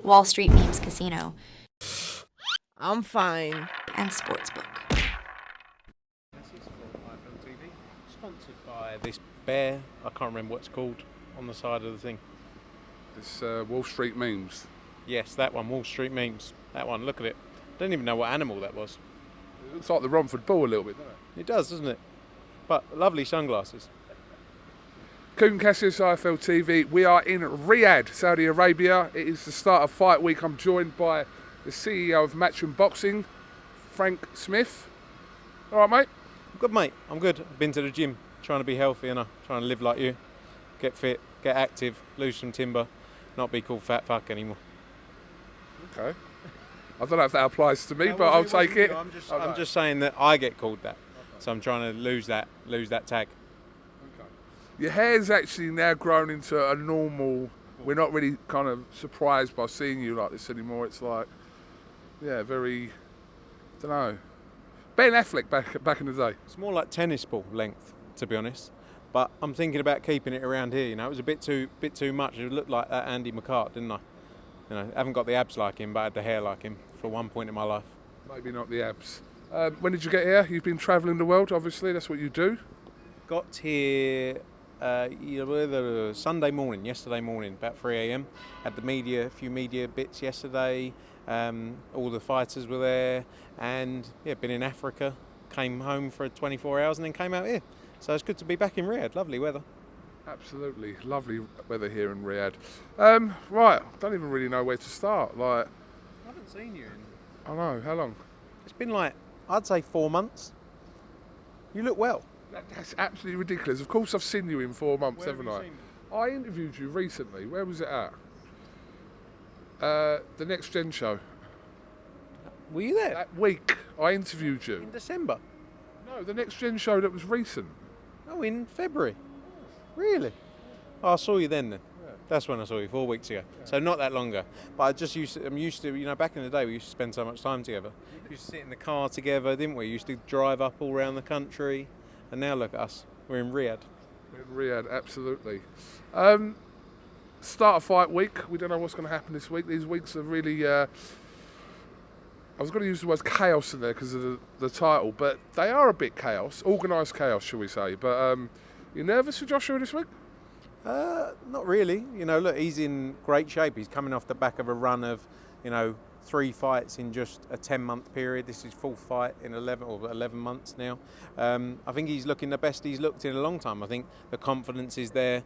Wall Street Memes Casino, I'm fine. and Sportsbook. IFLTV, sponsored by this bear, I can't remember what it's called, on the side of the thing. It's Wall Street Memes. Yes, that one, Wall Street Memes. That one, look at it. Don't even know what animal that was. It looks like the Romford Bull a little bit, doesn't it? It does, doesn't it? But lovely sunglasses. KUGAN, CASSIUS, IFLTV. We are in Riyadh, Saudi Arabia. It is the start of fight week. I'm joined by the CEO of Matchroom Boxing, Frank Smith. All right, mate? I'm good, mate. I'm good. I've been to the gym, trying to be healthy, and trying to live like you. Get fit, get active, lose some timber, not be called fat fuck anymore. Okay. I don't know if that applies to me, but I'll take it. I'm just saying that I get called that. So I'm trying to lose that tag. Okay. Your hair's actually now grown into a normal. We're not really kind of surprised by seeing you like this anymore. It's like, yeah, very, don't know. Ben Affleck back in the day. It's more like tennis ball length, to be honest. But I'm thinking about keeping it around here. You know, it was a bit too much. It looked like that Andy McCart, didn't I? You know, I haven't got the abs like him, but I had the hair like him for one point in my life. Maybe not the abs. When did you get here? You've been travelling the world, obviously. That's what you do. Got here yesterday morning, about 3 a.m. Had a few media bits yesterday. All the fighters were there, and yeah, been in Africa. Came home for 24 hours and then came out here. So it's good to be back in Riyadh. Lovely weather. Absolutely lovely weather here in Riyadh. Right, I don't even really know where to start. Like, I haven't seen you in. I know, how long? It's been like, I'd say 4 months. You look well. That's absolutely ridiculous. Of course I've seen you in 4 months, Where haven't have I? you seen I interviewed you recently. Where was it at? The Next Gen show. Were you there? That week I interviewed you. In December? No, the Next Gen show that was recent. Oh, in February. Really? Oh, I saw you then. Yeah. That's when I saw you, 4 weeks ago. Yeah. So not that long ago. But I'm used to, you know, back in the day we used to spend so much time together. We used to sit in the car together, didn't we? We used to drive up all around the country. And now look at us. We're in Riyadh. We're in Riyadh, absolutely. Start of fight week. We don't know what's going to happen this week. These weeks are really... I was going to use the word chaos in there because of the title, but they are a bit chaos. Organised chaos, shall we say. But you nervous for Joshua this week? Not really. You know, look, he's in great shape. He's coming off the back of a run of, 3 fights in just a 10-month period. This is his fourth fight in 11 months now. I think he's looking the best he's looked in a long time. I think the confidence is there,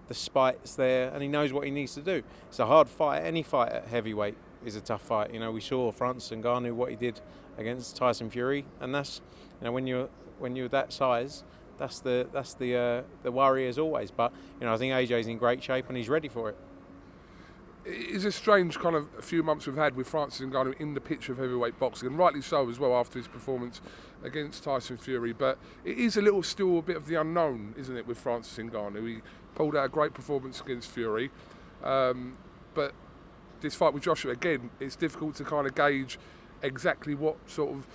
the spite's there, and he knows what he needs to do. It's a hard fight. Any fight at heavyweight is a tough fight. You know, we saw Frustartion, what he did against Tyson Fury, and that's, when you're that size, that's the worry as always. But I think AJ's in great shape and he's ready for it. It's a strange kind of a few months we've had with Frustartion in the picture of heavyweight boxing, and rightly so as well after his performance against Tyson Fury. But it is still a bit of the unknown, isn't it, with Frustartion? He pulled out a great performance against Fury, but this fight with Joshua, again, it's difficult to kind of gauge exactly what sort of,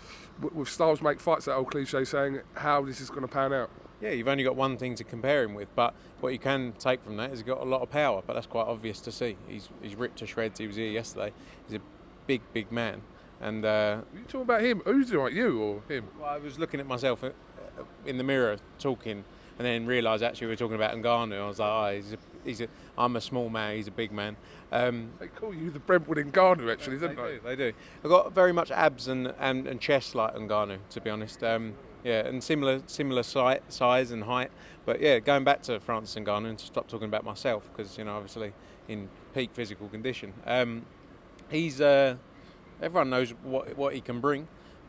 with styles make fights, that old cliche saying, how this is going to pan out. Yeah, you've only got one thing to compare him with, but what you can take from that is he's got a lot of power, but that's quite obvious to see. He's ripped to shreds. He was here yesterday. He's a big man. And are you talking about him? Who's doing, like you or him? Well, I was looking at myself in the mirror talking, and then realised actually we were talking about Ngannou. I was like, I'm a small man, he's a big man. They call you the Brentwood Ngannou, actually, don't they? They do. I've got very much abs and chest like Ngannou, to be honest. And similar size and height. But yeah, going back to Francis Ngannou, and to stop talking about myself, because obviously in peak physical condition. He's everyone knows what he can bring.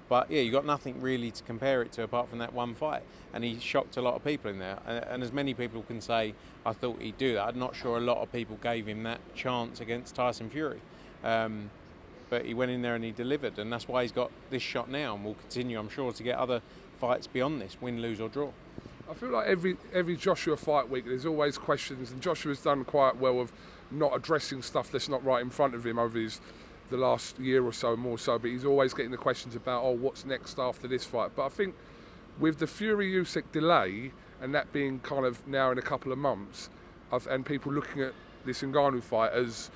But yeah, you got nothing really to compare it to apart from that one fight, and he shocked a lot of people in there. And as many people can say, I thought he'd do that. I'm not sure a lot of people gave him that chance against Tyson Fury, but he went in there and he delivered, and that's why he's got this shot now, and will continue, I'm sure, to get other fights beyond this, win, lose or draw. I feel like every Joshua fight week, there's always questions, and Joshua's done quite well of not addressing stuff that's not right in front of him over the last year or so, more so, but he's always getting the questions about, what's next after this fight. But I think with the Fury-Usyk delay, and that being kind of now in a couple of months, and people looking at this Ngannou fight as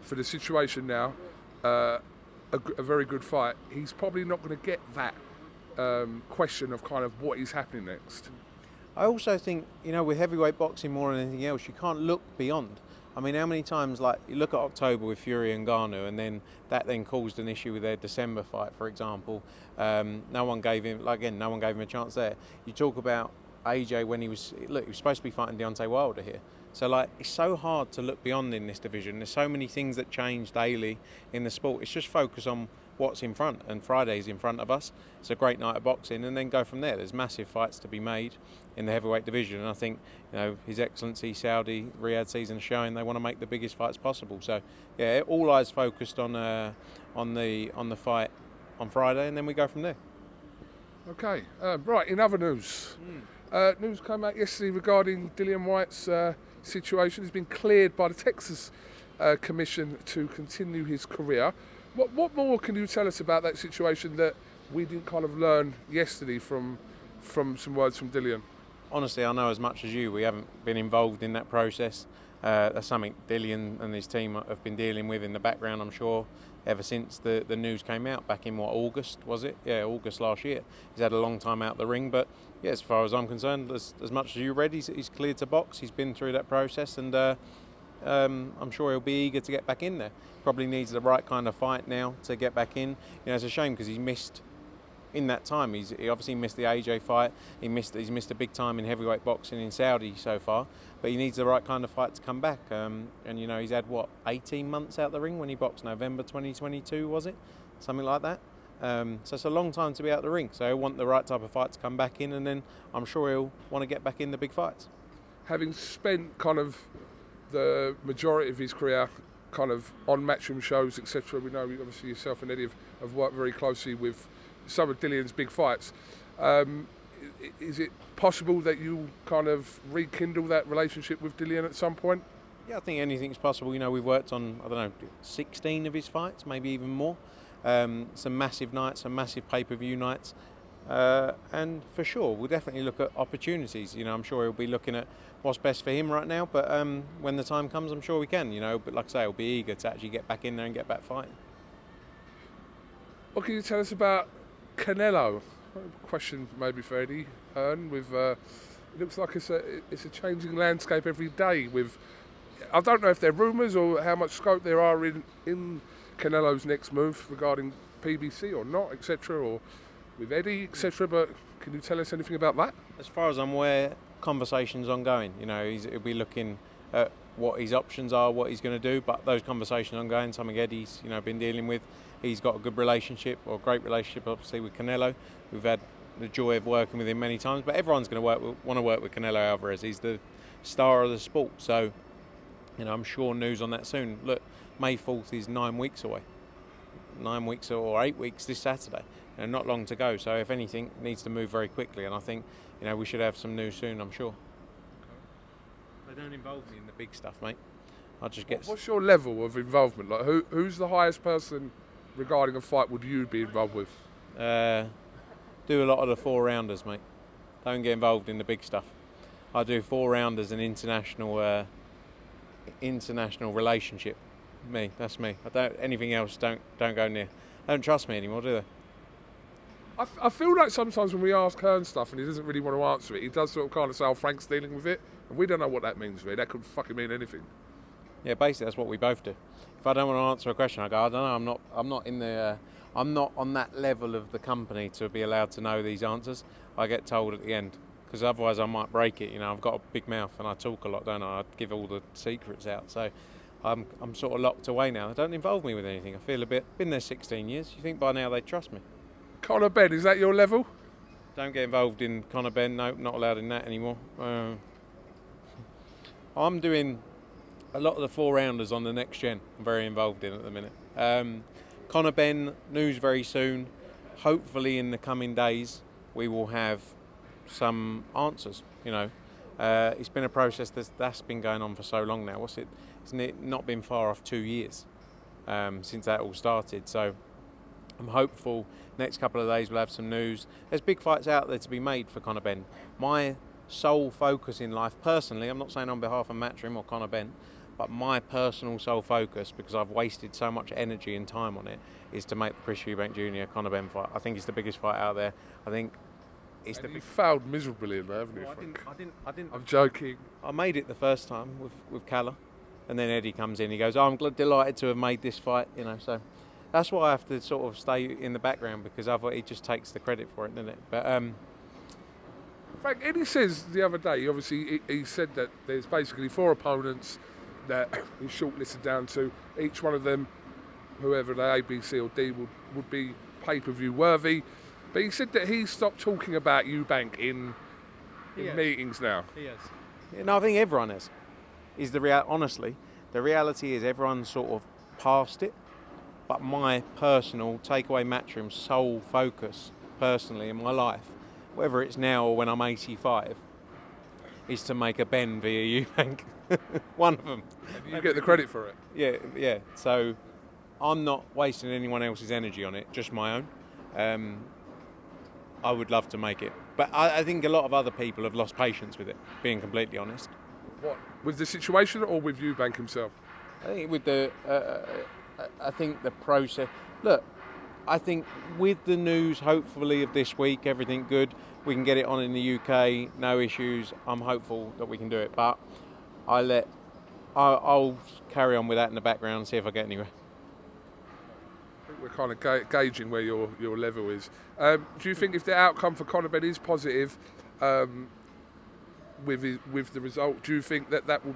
for the situation now, a very good fight, he's probably not going to get that question of kind of what is happening next. I also think, with heavyweight boxing more than anything else, you can't look beyond. I mean, how many times, like, you look at October with Fury and Ngannou, and then that caused an issue with their December fight, for example. No one gave him a chance there. You talk about AJ when he was supposed to be fighting Deontay Wilder here. So, like, it's so hard to look beyond in this division. There's so many things that change daily in the sport. It's just focus on what's in front, and Friday's in front of us. It's a great night of boxing, and then go from there. There's massive fights to be made in the heavyweight division, and I think His Excellency Saudi Riyadh season is showing they want to make the biggest fights possible. So yeah, all eyes focused on the fight on Friday, and then we go from there. Okay, right. In other news, news came out yesterday regarding Dillian Whyte's situation. He's been cleared by the Texas Commission to continue his career. What more can you tell us about that situation that we didn't kind of learn yesterday from some words from Dillian? Honestly, I know as much as you. We haven't been involved in that process. That's something Dillian and his team have been dealing with in the background, I'm sure, ever since the news came out back in, August, was it? Yeah, August last year. He's had a long time out the ring, but yeah, as far as I'm concerned, as much as you read, he's cleared to box. He's been through that process, and I'm sure he'll be eager to get back in there. Probably needs the right kind of fight now to get back in. It's a shame because he's missed in that time. He obviously missed the AJ fight. He's missed a big time in heavyweight boxing in Saudi so far. But he needs the right kind of fight to come back. And he's had 18 months out the ring when he boxed November 2022, was it? Something like that. So it's a long time to be out the ring. So he'll want the right type of fight to come back in, and then I'm sure he'll want to get back in the big fights. Having spent kind of the majority of his career kind of on Matchroom shows, etc. We know obviously yourself and Eddie have worked very closely with some of Dillian's big fights. Is it possible that you kind of rekindle that relationship with Dillian at some point? Yeah, I think anything's possible. We've worked on, 16 of his fights, maybe even more. Some massive nights, some massive pay-per-view nights. And for sure, we'll definitely look at opportunities. I'm sure he'll be looking at what's best for him right now, but when the time comes, I'm sure we can, But like I say, he'll be eager to actually get back in there and get back fighting. What can you tell us about Canelo? Question maybe for Eddie Hearn. It looks like it's a changing landscape every day. I don't know if they're rumours or how much scope there are in Canelo's next move regarding PBC or not, etc., or with Eddie, etc. But can you tell us anything about that? As far as I'm aware, conversations ongoing. He'll be looking at what his options are, what he's going to do. But those conversations ongoing. Something Eddie's been dealing with. He's got a good relationship, or a great relationship, obviously, with Canelo. We've had the joy of working with him many times. But everyone's going to want to work with Canelo Alvarez. He's the star of the sport. So, I'm sure news on that soon. Look, May 4th is 9 weeks away. 9 weeks or 8 weeks this Saturday. Not long to go. So if anything, it needs to move very quickly. And I think, we should have some news soon, I'm sure. They don't involve me in the big stuff, mate. I just get... What's your level of involvement? Like, who's the highest person regarding a fight would you be involved with? Do a lot of the 4-rounders, mate. Don't get involved in the big stuff. I do 4-rounders and international relationship. That's me. Anything else, don't go near. They don't trust me anymore, do they? I feel like sometimes when we ask Hearn stuff and he doesn't really want to answer it, he does sort of kind of say, Frank's dealing with it. And we don't know what that means, really. That could fucking mean anything. Yeah, basically that's what we both do. If I don't want to answer a question, I go, I don't know, I'm not on that level of the company to be allowed to know these answers. I get told at the end, because otherwise I might break it. I've got a big mouth and I talk a lot, don't I? I give all the secrets out. So I'm sort of locked away now. They don't involve me with anything. I feel been there 16 years. You think by now they'd trust me? Conor Benn, is that your level? Don't get involved in Conor Benn. No, not allowed in that anymore. I'm doing a lot of the 4-rounders on the next gen. I'm very involved in at the minute. Conor Benn, news very soon. Hopefully in the coming days we will have some answers. It's been a process that's been going on for so long now. It's not been far off 2 years since that all started. So I'm hopeful next couple of days we'll have some news. There's big fights out there to be made for Conor Benn. My sole focus in life, personally, I'm not saying on behalf of Matchroom or Conor Benn, But my personal sole focus, because I've wasted so much energy and time on it, is to make the Chris Eubank Jr. Conor Benn fight. I think it's the biggest fight out there. I think it's You failed miserably in that, haven't you, Well, Frank? I didn't. I'm joking. I made it the first time with Calla, and then Eddie comes in. He goes, "Oh, I'm delighted to have made this fight." You know, so that's why I have to sort of stay in the background, because otherwise he just takes the credit for it, doesn't it? But Frank, Eddie says the other day, obviously, he said that there's basically 4 opponents that he's shortlisted down to. Each one of them, whoever they A, B, C or D, would be pay-per-view worthy. But he said that he stopped talking about Eubank in meetings now. he has. No, I think everyone has. Honestly, the reality is everyone's sort of past it. But my personal takeaway Matchroom sole focus, personally in my life, whether it's now or when I'm 85, is to make a Benn via Eubank. One of them. You get the credit for it. Yeah. So I'm not wasting anyone else's energy on it, just my own. I would love to make it. But I think a lot of other people have lost patience with it, being completely honest. What? With the situation or with Eubank himself? I think with I think the process. Look, I think with the news, hopefully of this week, everything good. We can get it on in the UK, no issues. I'm hopeful that we can do it, but I'll carry on with that in the background and see if I get anywhere. We're kind of gauging where your level is. Do you think if the outcome for Conor Benn is positive with the result, do you think that will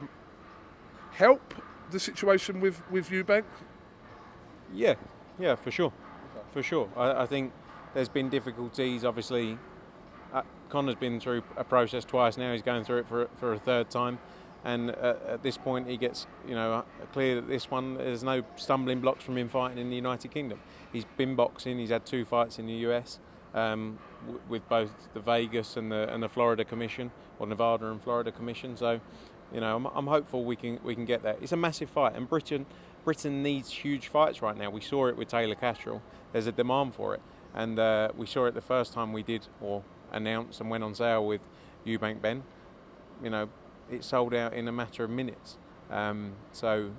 help the situation with Eubank? Yeah, for sure. For sure. I think there's been difficulties, obviously. Conor's been through a process twice now. He's going through it for a third time. And at this point, he gets, clear that this one, there's no stumbling blocks from him fighting in the United Kingdom. He's been boxing. He's had 2 fights in the US with both the Vegas and the Florida Commission, or Nevada and Florida Commission. So, I'm hopeful we can get there. It's a massive fight, and Britain needs huge fights right now. We saw it with Taylor Castrol. There's a demand for it, and we saw it the first time we did or announced and went on sale with Eubank Benn. It sold out in a matter of minutes. So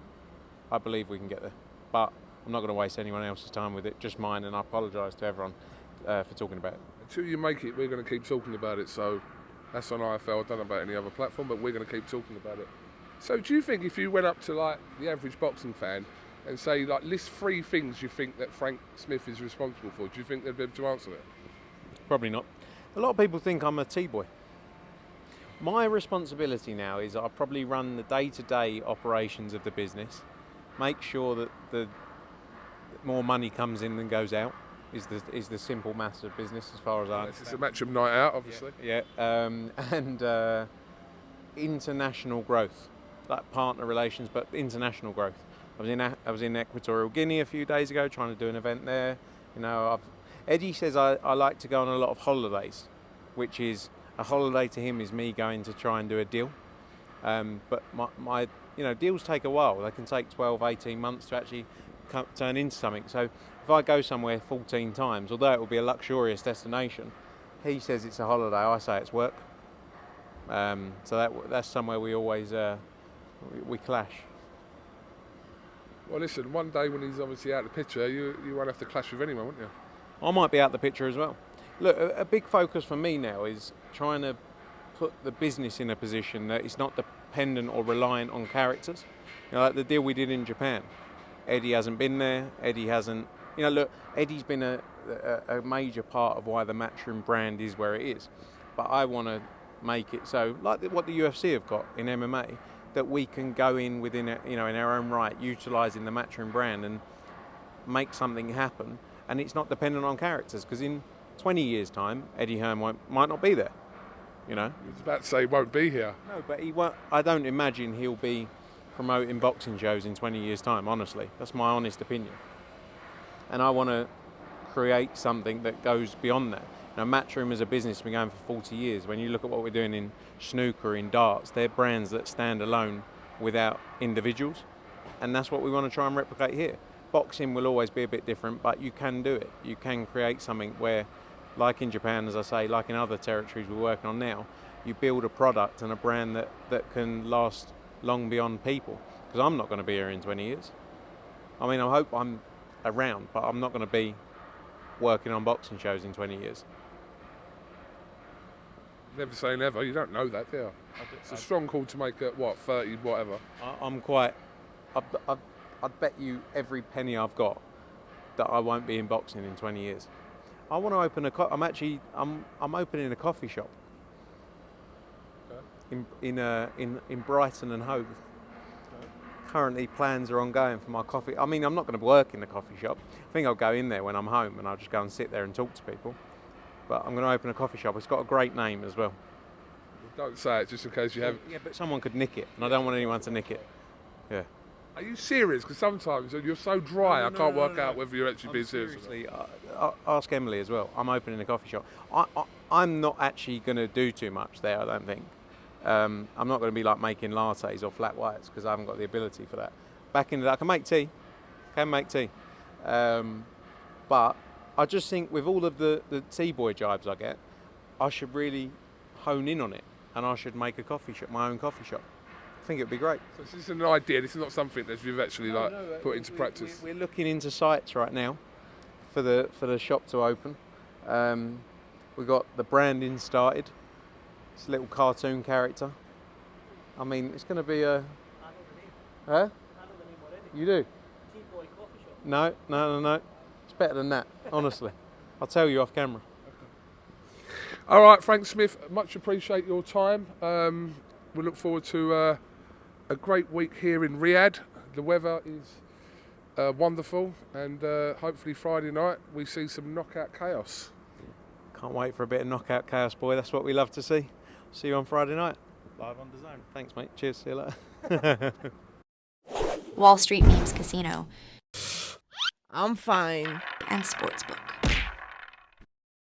I believe we can get there. But I'm not going to waste anyone else's time with it, just mine, and I apologise to everyone for talking about it. Until you make it, we're going to keep talking about it. So that's on IFL. I don't know about any other platform, but we're going to keep talking about it. So do you think if you went up to like the average boxing fan and say like list 3 things you think that Frank Smith is responsible for, do you think they'd be able to answer that? Probably not. A lot of people think I'm a T-boy. My responsibility now is I probably run the day-to-day operations of the business, make sure that the more money comes in than goes out is the simple maths of business as far as I understand. It's a Matchroom night out, obviously. Yeah. And international growth, like partner relations, but international growth. I was in Equatorial Guinea a few days ago trying to do an event there. Eddie says I like to go on a lot of holidays, which is a holiday to him is me going to try and do a deal. But my deals take a while. They can take 12, 18 months to actually turn into something. So if I go somewhere 14 times, although it will be a luxurious destination, he says it's a holiday, I say it's work. So that's somewhere we always we clash. Well, listen, one day when he's obviously out of the picture, you won't have to clash with anyone, won't you? I might be out the picture as well. Look, a big focus for me now is trying to put the business in a position that it's not dependent or reliant on characters. Like the deal we did in Japan. Eddie hasn't been there. Eddie hasn't. Look, Eddie's been a major part of why the Matchroom brand is where it is. But I want to make it so, like what the UFC have got in MMA, that we can go in within, in our own right, utilising the Matchroom brand and make something happen. And it's not dependent on characters, because in 20 years' time, Eddie Hearn might not be there. I was about to say he won't be here. No, but he won't. I don't imagine he'll be promoting boxing shows in 20 years' time, honestly. That's my honest opinion. And I want to create something that goes beyond that. Matchroom as a business has been going for 40 years. When you look at what we're doing in snooker, in darts, they're brands that stand alone without individuals. And that's what we want to try and replicate here. Boxing will always be a bit different, but you can do it. You can create something where, like in Japan, as I say, like in other territories we're working on now, you build a product and a brand that can last long beyond people. because I'm not going to be here in 20 years. I mean, I hope I'm around, but I'm not going to be working on boxing shows in 20 years. Never say never. You don't know that, do you? It's a strong call to make at, what, 30, whatever. I'm quite... I'd bet you every penny I've got that I won't be in boxing in 20 years. I want to open I'm opening a coffee shop in Brighton and Hove. Currently plans are ongoing for my coffee. I mean, I'm not going to work in the coffee shop. I think I'll go in there when I'm home and I'll just go and sit there and talk to people. But I'm going to open a coffee shop. It's got a great name as well. Don't say it just in case you have... Yeah, but someone could nick it, and I don't want anyone to nick it. Yeah. Are you serious? Because sometimes you're so dry, I can't work out whether you're actually being serious. Seriously, ask Emily as well. I'm opening a coffee shop. I'm not actually going to do too much there, I don't think. I'm not going to be like making lattes or flat whites because I haven't got the ability for that. Back in the day, I can make tea. But I just think with all of the T-boy jibes I get, I should really hone in on it, and I should make a coffee shop, my own coffee shop. I think it'd be great. So this is an idea. This is not something that you've actually put into practice. We're looking into sites right now for the shop to open. We've got the branding started. It's a little cartoon character. I mean, it's going to be a... Huh? You do? No. It's better than that, honestly. I'll tell you off camera. All right, Frank Smith, much appreciate your time. We look forward to a great week here in Riyadh. The weather is wonderful, and hopefully Friday night we see some knockout chaos. Can't wait for a bit of knockout chaos, boy. That's what we love to see. See you on Friday night. Live on DAZN. Thanks, mate. Cheers. See you later. Wall Street Memes Casino I'm fine. and Sportsbook.